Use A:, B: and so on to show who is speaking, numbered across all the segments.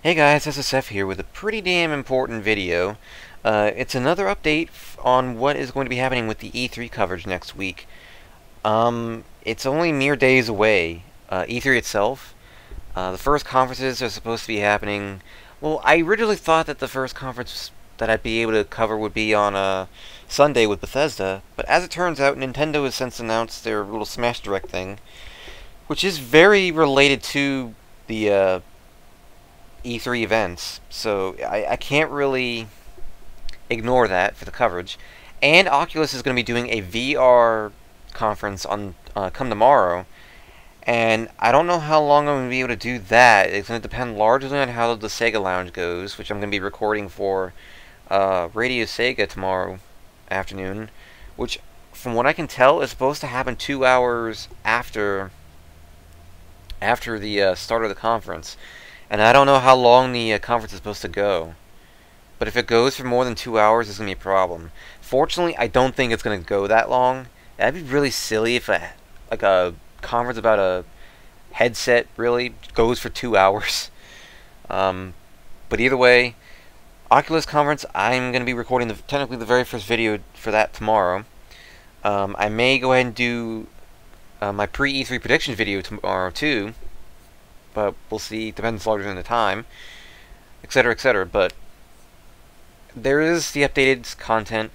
A: Hey guys, SSF here with a pretty damn important video. It's another update on what is going to be happening with the E3 coverage next week. It's only mere days away. E3 itself, the first conferences are supposed to be happening. Well, I originally thought that the first conference that I'd be able to cover would be on Sunday with Bethesda, but as it turns out, Nintendo has since announced their little Smash Direct thing, which is very related to the E3 events, so I can't really ignore that for the coverage. And Oculus is going to be doing a VR conference on come tomorrow, and I don't know how long I'm going to be able to do that. It's going to depend largely on how the Sega Lounge goes, which I'm going to be recording for Radio Sega tomorrow afternoon, which, from what I can tell, is supposed to happen 2 hours after the start of the conference. And I don't know how long the conference is supposed to go. But if it goes for more than 2 hours, it's going to be a problem. Fortunately, I don't think it's going to go that long. That'd be really silly if a conference about a headset really goes for 2 hours. But either way, Oculus conference, I'm going to be recording technically the very first video for that tomorrow. I may go ahead and do my pre-E3 prediction video tomorrow too. But we'll see. Depends largely on the time, etc., etc. But there is the updated content.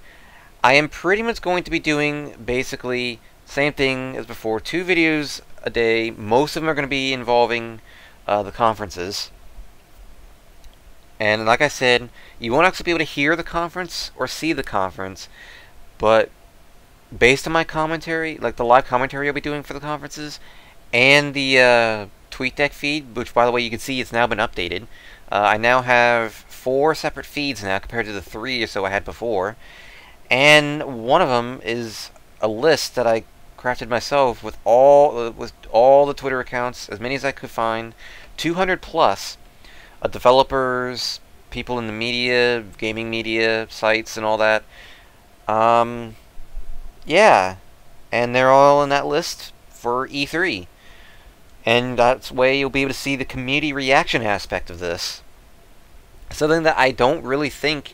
A: I am pretty much going to be doing basically same thing as before. 2 videos a day. Most of them are going to be involving the conferences. And like I said, you won't actually be able to hear the conference or see the conference, but based on my commentary, like the live commentary I'll be doing for the conferences, and the TweetDeck feed, which by the way you can see it's now been updated. I now have 4 separate feeds now compared to the 3 or so I had before, and one of them is a list that I crafted myself with all the Twitter accounts, as many as I could find, 200 plus developers, people in the media, gaming media sites, and all that. Yeah, and they're all in that list for E3. And that's way you'll be able to see the community reaction aspect of this. Something that I don't really think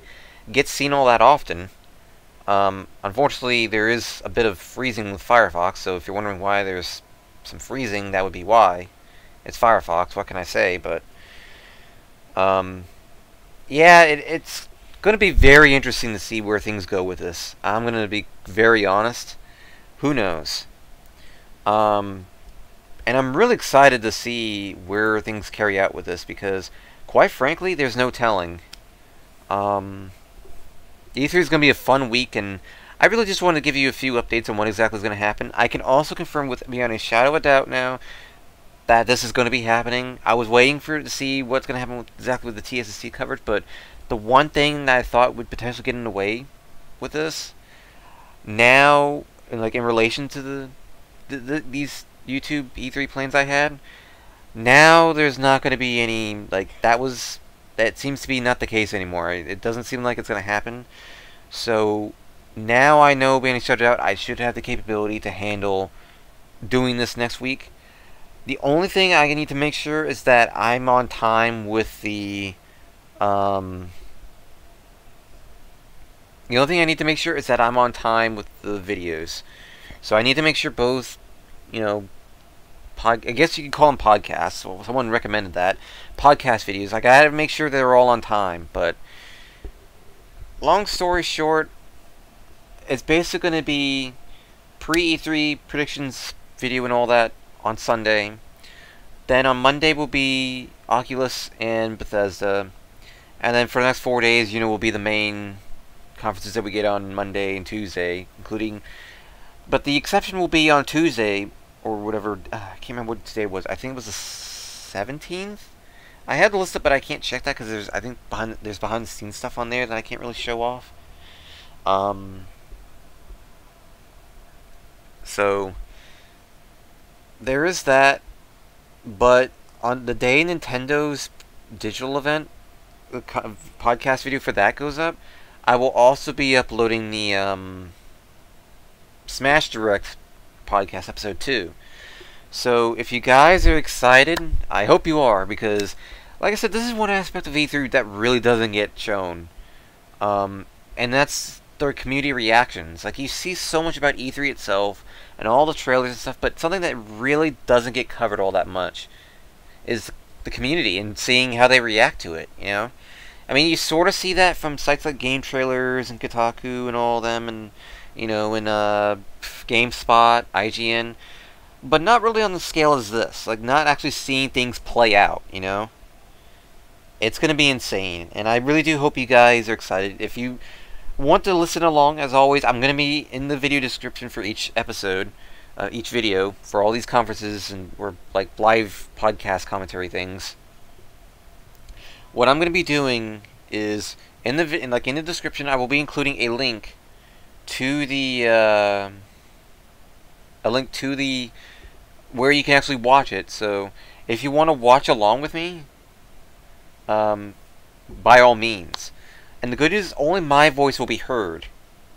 A: gets seen all that often. Unfortunately, there is a bit of freezing with Firefox, so if you're wondering why there's some freezing, that would be why. It's Firefox, what can I say, but... yeah, it's going to be very interesting to see where things go with this. I'm going to be very honest. Who knows? And I'm really excited to see where things carry out with this, because, quite frankly, there's no telling. E3 is going to be a fun week, and I really just wanted to give you a few updates on what exactly is going to happen. I can also confirm beyond a shadow of a doubt now that this is going to be happening. I was waiting to see what's going to happen exactly with the TSSC coverage, but the one thing that I thought would potentially get in the way with this, now, like in relation to these YouTube E3 plans I had, now there's not going to be any, like, that seems to be not the case anymore. It doesn't seem like it's going to happen. So now I know, being shut out, I should have the capability to handle doing this next week. The only thing I need to make sure is that I'm on time with the only thing I need to make sure is that I'm on time with the videos. So I need to make sure both, I guess you could call them podcasts. Well, someone recommended that. Podcast videos. I gotta make sure they're all on time. But long story short, it's basically going to be pre-E3 predictions video and all that on Sunday. Then on Monday will be Oculus and Bethesda. And then for the next 4 days, will be the main conferences that we get on Monday and Tuesday, including... But the exception will be on Tuesday, or whatever, I can't remember what today was. I think it was the 17th? I had the list up, but I can't check that, because I think there's behind the scenes stuff on there that I can't really show off. So, there is that, but on the day Nintendo's digital event, the podcast video for that goes up, I will also be uploading the, Smash Direct podcast episode 2. So if you guys are excited, I hope you are, because like I said, this is one aspect of E3 that really doesn't get shown. And that's their community reactions. Like, you see so much about E3 itself and all the trailers and stuff, but something that really doesn't get covered all that much is the community and seeing how they react to it, you know? I mean, you sort of see that from sites like Game Trailers and Kotaku and all of them, and, you know, and GameSpot, IGN, but not really on the scale as this. Like, not actually seeing things play out, you know? It's going to be insane, and I really do hope you guys are excited. If you want to listen along, as always, I'm going to be in the video description for each episode, each video, for all these conferences and or like live podcast commentary things. What I'm going to be doing is in the description, I will be including a link to the where you can actually watch it. So if you want to watch along with me, by all means. And the good news is only my voice will be heard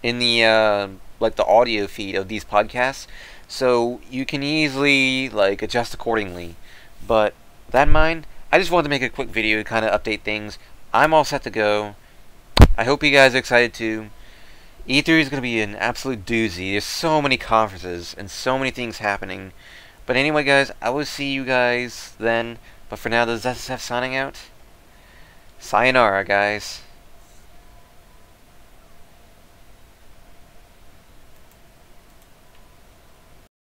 A: in the like the audio feed of these podcasts, so you can easily like adjust accordingly. But that in mind, I just wanted to make a quick video to kind of update things. I'm all set to go. I hope you guys are excited too. E3 is going to be an absolute doozy. There's so many conferences and so many things happening. But anyway, guys, I will see you guys then. But for now, this is ZSF signing out. Sayonara, guys.